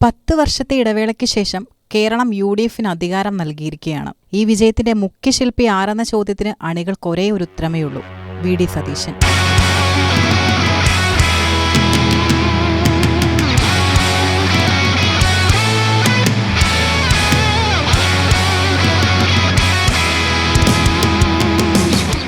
10 വർഷത്തെ ഇടവേളയ്ക്ക് ശേഷം കേരളം യു.ഡി.എഫിന് അധികാരം നൽകിയിരിക്കുകയാണ്. ഈ വിജയത്തിന്റെ മുഖ്യശില്പി ആരെന്ന ചോദ്യത്തിന് അണികൾക്ക് ഒരേ ഒരു ഉത്തരമേയുള്ളൂ: വി.ഡി. സതീശൻ.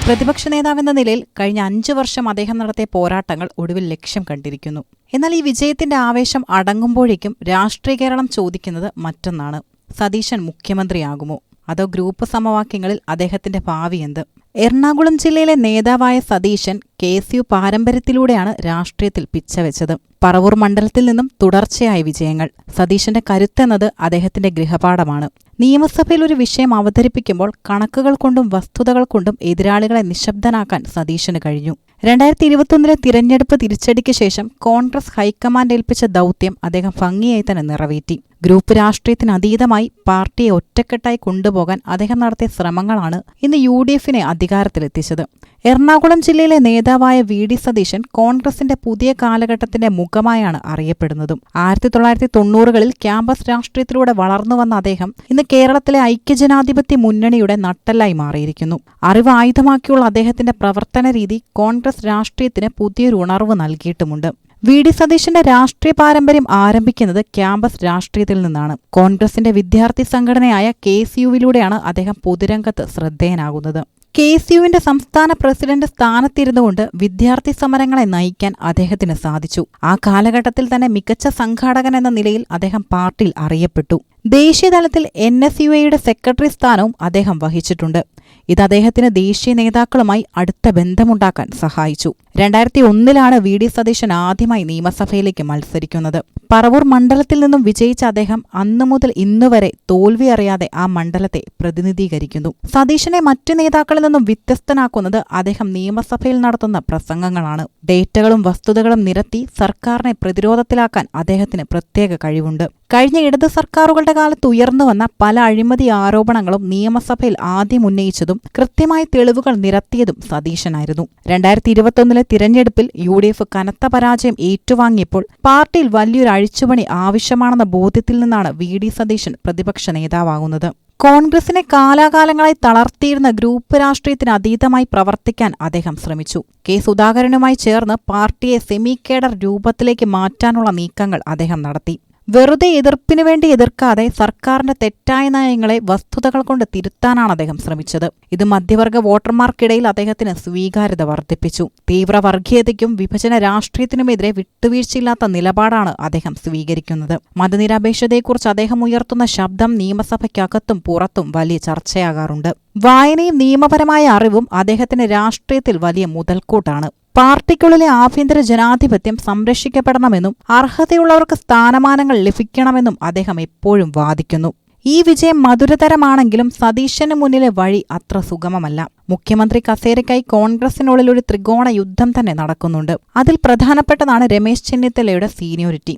പ്രതിപക്ഷ നേതാവെന്ന നിലയിൽ കഴിഞ്ഞ 5 വർഷം അദ്ദേഹം നടത്തിയ പോരാട്ടങ്ങൾ ഒടുവിൽ ലക്ഷ്യം കണ്ടിരിക്കുന്നു. എന്നാൽ ഈ വിജയത്തിന്റെ ആവേശം അടങ്ങുമ്പോഴേക്കും രാഷ്ട്രീയ കേരളം ചോദിക്കുന്നത് മറ്റൊന്നാണ്: സതീശൻ മുഖ്യമന്ത്രിയാകുമോ, അതോ ഗ്രൂപ്പ് സമവാക്യങ്ങളിൽ അദ്ദേഹത്തിന്റെ ഭാവി എന്ത്? എറണാകുളം ജില്ലയിലെ നേതാവായ സതീശൻ KSU പാരമ്പര്യത്തിലൂടെയാണ് രാഷ്ട്രീയത്തിൽ പിച്ചവെച്ചത്. പറവൂർ മണ്ഡലത്തിൽ നിന്നും തുടർച്ചയായ വിജയങ്ങൾ. സതീശന്റെ കരുത്തെന്നത് അദ്ദേഹത്തിന്റെ ഗൃഹപാഠമാണ്. നിയമസഭയിൽ ഒരു വിഷയം അവതരിപ്പിക്കുമ്പോൾ കണക്കുകൾ കൊണ്ടും വസ്തുതകൾ കൊണ്ടും എതിരാളികളെ നിശബ്ദനാക്കാൻ സതീശന് കഴിഞ്ഞു. 2021 തിരഞ്ഞെടുപ്പ് തിരിച്ചടിക്ക് ശേഷം കോൺഗ്രസ് ഹൈക്കമാൻഡ് ഏൽപ്പിച്ച ദൗത്യം അദ്ദേഹം ഭംഗിയായി തന്നെ നിറവേറ്റി. ഗ്രൂപ്പ് രാഷ്ട്രീയത്തിന് അതീതമായി പാർട്ടിയെ ഒറ്റക്കെട്ടായി കൊണ്ടുപോകാൻ അദ്ദേഹം നടത്തിയ ശ്രമങ്ങളാണ് ഇന്ന് യു.ഡി.എഫിനെ അധികാരത്തിലെത്തിച്ചത്. എറണാകുളം ജില്ലയിലെ നേതാവായ വി.ഡി. സതീശൻ കോൺഗ്രസിന്റെ പുതിയ കാലഘട്ടത്തിന്റെ മുഖമായാണ് അറിയപ്പെടുന്നതും. 1990കളിൽ ക്യാമ്പസ് രാഷ്ട്രീയത്തിലൂടെ വളർന്നുവന്ന അദ്ദേഹം ഇന്ന് കേരളത്തിലെ ഐക്യജനാധിപത്യ മുന്നണിയുടെ നട്ടെല്ലായി മാറിയിരിക്കുന്നു. അറിവ് ആയുധമാക്കിയുള്ള അദ്ദേഹത്തിന്റെ പ്രവർത്തന രീതി കോൺഗ്രസ് രാഷ്ട്രീയത്തിന് പുതിയൊരു ഉണർവ് നൽകിയിട്ടുമുണ്ട്. വി.ഡി. സതീശന്റെ രാഷ്ട്രീയ പാരമ്പര്യം ആരംഭിക്കുന്നത് ക്യാമ്പസ് രാഷ്ട്രീയത്തിൽ നിന്നാണ്. കോൺഗ്രസിന്റെ വിദ്യാർത്ഥി സംഘടനയായ KSUവിലൂടെയാണ് അദ്ദേഹം പൊതുരംഗത്ത് ശ്രദ്ധേയനാകുന്നത്. KSUവിന്റെ സംസ്ഥാന പ്രസിഡന്റ് സ്ഥാനത്തിരുന്നുകൊണ്ട് വിദ്യാർത്ഥി സമരങ്ങളെ നയിക്കാൻ അദ്ദേഹത്തിന് സാധിച്ചു. ആ കാലഘട്ടത്തിൽ തന്നെ മികച്ച സംഘാടകൻ എന്ന നിലയിൽ അദ്ദേഹം പാർട്ടിയിൽ അറിയപ്പെട്ടു. ദേശീയതലത്തിൽ NSUAയുടെ സെക്രട്ടറി സ്ഥാനവും അദ്ദേഹം വഹിച്ചിട്ടുണ്ട്. ഇത് അദ്ദേഹത്തിന് ദേശീയ നേതാക്കളുമായി അടുത്ത ബന്ധമുണ്ടാക്കാൻ സഹായിച്ചു. 2001ലാണ് വി.ഡി. സതീശൻ ആദ്യമായി നിയമസഭയിലേക്ക് മത്സരിക്കുന്നത്. പറവൂർ മണ്ഡലത്തിൽ നിന്നും വിജയിച്ച അദ്ദേഹം അന്നു മുതൽ ഇന്നുവരെ തോൽവി അറിയാതെ ആ മണ്ഡലത്തെ പ്രതിനിധീകരിക്കുന്നു. സതീശനെ മറ്റു നേതാക്കളിൽ നിന്നും വ്യത്യസ്തനാക്കുന്നത് അദ്ദേഹം നിയമസഭയിൽ നടത്തുന്ന പ്രസംഗങ്ങളാണ്. ഡേറ്റകളും വസ്തുതകളും നിരത്തി സർക്കാരിനെ പ്രതിരോധത്തിലാക്കാൻ അദ്ദേഹത്തിന് പ്രത്യേക കഴിവുണ്ട്. കഴിഞ്ഞ ഇടത് സർക്കാരുകളുടെ കാലത്ത് ഉയർന്നുവന്ന പല അഴിമതി ആരോപണങ്ങളും നിയമസഭയിൽ ആദ്യം ഉന്നയിച്ചതും കൃത്യമായ തെളിവുകൾ നിരത്തിയതും സതീശനായിരുന്നു. 2021 തിരഞ്ഞെടുപ്പിൽ യു.ഡി.എഫ് കനത്ത പരാജയം ഏറ്റുവാങ്ങിയപ്പോൾ പാർട്ടിയിൽ വലിയൊരു അഴിച്ചുപണി ആവശ്യമാണെന്ന ബോധ്യത്തിൽ നിന്നാണ് വി.ഡി. സതീശൻ പ്രതിപക്ഷ നേതാവാകുന്നത്. കോൺഗ്രസിനെ കാലാകാലങ്ങളായി തളർത്തിയിരുന്ന ഗ്രൂപ്പ് രാഷ്ട്രീയത്തിന് അതീതമായി പ്രവർത്തിക്കാൻ അദ്ദേഹം ശ്രമിച്ചു. കെ. സുധാകരനുമായി ചേർന്ന് പാർട്ടിയെ സെമി കേഡർ രൂപത്തിലേക്ക് മാറ്റാനുള്ള നീക്കങ്ങൾ അദ്ദേഹം നടത്തി. വെറുതെ എതിർപ്പിനു വേണ്ടി എതിർക്കാതെ സർക്കാരിന്റെ തെറ്റായ നയങ്ങളെ വസ്തുതകൾ കൊണ്ട് തിരുത്താനാണ് അദ്ദേഹം ശ്രമിച്ചത്. ഇത് മധ്യവർഗ വോട്ടർമാർക്കിടയിൽ അദ്ദേഹത്തിന് സ്വീകാര്യത വർദ്ധിപ്പിച്ചു. തീവ്ര വർഗീയതയ്ക്കും വിഭജന രാഷ്ട്രീയത്തിനുമെതിരെ വിട്ടുവീഴ്ചയില്ലാത്ത നിലപാടാണ് അദ്ദേഹം സ്വീകരിക്കുന്നത്. മതനിരപേക്ഷതയെക്കുറിച്ച് അദ്ദേഹം ഉയർത്തുന്ന ശബ്ദം നിയമസഭയ്ക്കകത്തും പുറത്തും വലിയ ചർച്ചയാകാറുണ്ട്. വായനയും നിയമപരമായ അറിവും അദ്ദേഹത്തിന് രാഷ്ട്രീയത്തിൽ വലിയ മുതൽക്കൂട്ടാണ്. പാർട്ടിക്കുള്ളിലെ ആഭ്യന്തര ജനാധിപത്യം സംരക്ഷിക്കപ്പെടണമെന്നും അർഹതയുള്ളവർക്ക് സ്ഥാനമാനങ്ങൾ ലഭിക്കണമെന്നും അദ്ദേഹം എപ്പോഴും വാദിക്കുന്നു. ഈ വിജയം മധുരതരമാണെങ്കിലും സതീശന് മുന്നിലെ വഴി അത്ര സുഗമമല്ല. മുഖ്യമന്ത്രി കസേരയ്ക്കായി കോൺഗ്രസിനുള്ളിൽ ഒരു ത്രികോണ യുദ്ധം തന്നെ നടക്കുന്നുണ്ട്. അതിൽ പ്രധാനപ്പെട്ടതാണ് രമേശ് ചെന്നിത്തലയുടെ സീനിയോറിറ്റി.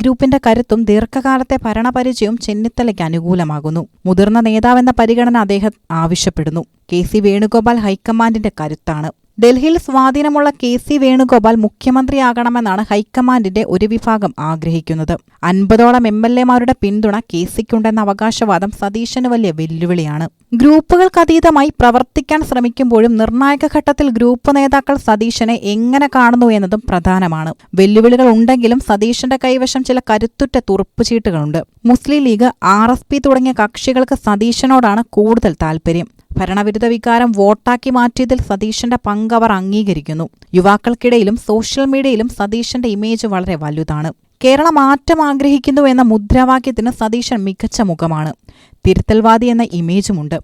ഗ്രൂപ്പിന്റെ കരുത്തും ദീർഘകാലത്തെ ഭരണപരിചയവും ചെന്നിത്തലയ്ക്ക് അനുകൂലമാകുന്നു. മുതിർന്ന നേതാവെന്ന പരിഗണന അദ്ദേഹം ആവശ്യപ്പെടുന്നു. KC വേണുഗോപാൽ ഹൈക്കമാൻഡിന്റെ കരുത്താണ്. ഡൽഹിയിൽ സ്വാധീനമുള്ള KC വേണുഗോപാൽ മുഖ്യമന്ത്രിയാകണമെന്നാണ് ഹൈക്കമാൻഡിന്റെ ഒരു വിഭാഗം ആഗ്രഹിക്കുന്നത്. 50ഓളം MLA-മാരുടെ പിന്തുണ KCക്കുണ്ടെന്ന അവകാശവാദം സതീശന് വലിയ വെല്ലുവിളിയാണ്. ഗ്രൂപ്പുകൾക്കതീതമായി പ്രവർത്തിക്കാൻ ശ്രമിക്കുമ്പോഴും നിർണായക ഘട്ടത്തിൽ ഗ്രൂപ്പ് നേതാക്കൾ സതീശനെ എങ്ങനെ കാണുന്നു എന്നതും പ്രധാനമാണ്. വെല്ലുവിളികൾ ഉണ്ടെങ്കിലും സതീശന്റെ കൈവശം ചില കരുത്തുറ്റ തുറുപ്പുചീട്ടുകളുണ്ട്. മുസ്ലിം ലീഗ്, RSP തുടങ്ങിയ കക്ഷികൾക്ക് സതീശനോടാണ് കൂടുതൽ താൽപര്യം. ഭരണവിരുദ്ധ വികാരം വോട്ടാക്കി മാറ്റിയതിൽ സതീശന്റെ പങ്ക് അവർ അംഗീകരിക്കുന്നു. യുവാക്കൾക്കിടയിലും സോഷ്യൽ മീഡിയയിലും സതീശന്റെ ഇമേജ് വളരെ വലുതാണ്. കേരളം മാറ്റം ആഗ്രഹിക്കുന്നു എന്ന മുദ്രാവാക്യത്തിന് സതീശൻ മികച്ച മുഖമാണ്. തിരുത്തൽവാദി എന്ന ഇമേജുമുണ്ട്.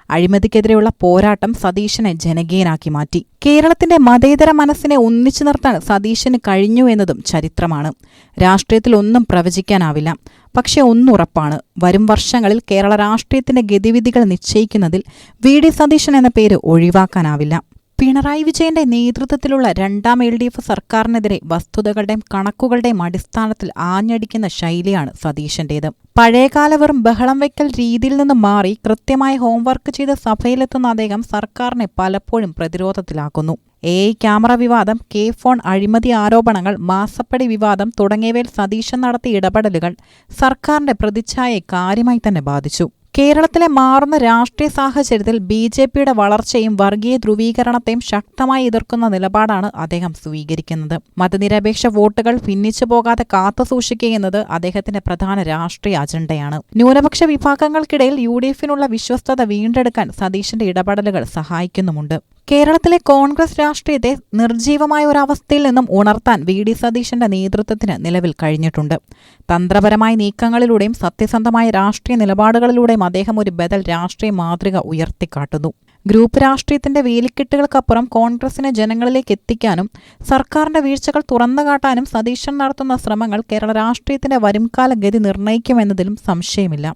അഴിമതിക്കെതിരെയുള്ള പോരാട്ടം സതീശനെ ജനകീയനാക്കി മാറ്റി. കേരളത്തിന്റെ മതേതര മനസ്സിനെ ഒന്നിച്ചു നിർത്താൻ സതീശന് കഴിഞ്ഞു എന്നതും ചരിത്രമാണ്. രാഷ്ട്രീയത്തിൽ ഒന്നും പ്രവചിക്കാനാവില്ല. പക്ഷെ ഒന്നുറപ്പാണ്: വരും വർഷങ്ങളിൽ കേരള രാഷ്ട്രീയത്തിന്റെ ഗതിവിധികൾ നിശ്ചയിക്കുന്നതിൽ വി.ഡി. സതീശൻ എന്ന പേര് ഒഴിവാക്കാനാവില്ല. പിണറായി വിജയന്റെ നേതൃത്വത്തിലുള്ള രണ്ടാം LDF സർക്കാരിനെതിരെ വസ്തുതകളുടെയും കണക്കുകളുടെയും അടിസ്ഥാനത്തിൽ ആഞ്ഞടിക്കുന്ന ശൈലിയാണ് സതീശന്റേത്. പഴയകാല വെറും ബഹളം വയ്ക്കൽ രീതിയിൽ നിന്ന് മാറി കൃത്യമായി ഹോംവർക്ക് ചെയ്ത് സഭയിലെത്തുന്ന അദ്ദേഹം സർക്കാരിനെ പലപ്പോഴും പ്രതിരോധത്തിലാക്കുന്നു. AI ക്യാമറ വിവാദം, ഫോൺ അഴിമതി ആരോപണങ്ങൾ, മാസപ്പടി വിവാദം തുടങ്ങിയവയിൽ സതീശൻ നടത്തിയ ഇടപെടലുകൾ സർക്കാരിന്റെ പ്രതിച്ഛായയെ കാര്യമായി തന്നെ ബാധിച്ചു. കേരളത്തിലെ മാറുന്ന രാഷ്ട്രീയ സാഹചര്യത്തിൽ BJPയുടെ വളർച്ചയും വർഗീയ ധ്രുവീകരണത്തെയും ശക്തമായി എതിർക്കുന്ന നിലപാടാണ് അദ്ദേഹം സ്വീകരിക്കുന്നത്. മതനിരപേക്ഷ വോട്ടുകൾ ഭിന്നിച്ചു പോകാതെ കാത്തുസൂക്ഷിക്കുകയെന്നത് അദ്ദേഹത്തിന്റെ പ്രധാന രാഷ്ട്രീയ അജണ്ടയാണ്. ന്യൂനപക്ഷ വിഭാഗങ്ങൾക്കിടയിൽ UDFനുള്ള വിശ്വസ്തത വീണ്ടെടുക്കാൻ സതീശന്റെ ഇടപെടലുകൾ സഹായിക്കുന്നുമുണ്ട്. കേരളത്തിലെ കോൺഗ്രസ് രാഷ്ട്രീയത്തെ നിർജീവമായ ഒരവസ്ഥയിൽ നിന്നും ഉണർത്താൻ VD സതീശന്റെ നേതൃത്വത്തിന് നിലവിൽ കഴിഞ്ഞിട്ടുണ്ട്. തന്ത്രപരമായ നീക്കങ്ങളിലൂടെയും സത്യസന്ധമായ രാഷ്ട്രീയ നിലപാടുകളിലൂടെയും അദ്ദേഹം ഒരു ബദൽ രാഷ്ട്രീയ മാതൃക ഉയർത്തിക്കാട്ടുന്നു. ഗ്രൂപ്പ് രാഷ്ട്രീയത്തിന്റെ വേലിക്കെട്ടുകൾക്കപ്പുറം കോൺഗ്രസിനെ ജനങ്ങളിലേക്ക് എത്തിക്കാനും സർക്കാരിന്റെ വീഴ്ചകൾ തുറന്നുകാട്ടാനും സതീശൻ നടത്തുന്ന ശ്രമങ്ങൾ കേരള രാഷ്ട്രീയത്തിന്റെ വരുംകാല ഗതി നിർണ്ണയിക്കുമെന്നതിലും സംശയമില്ല.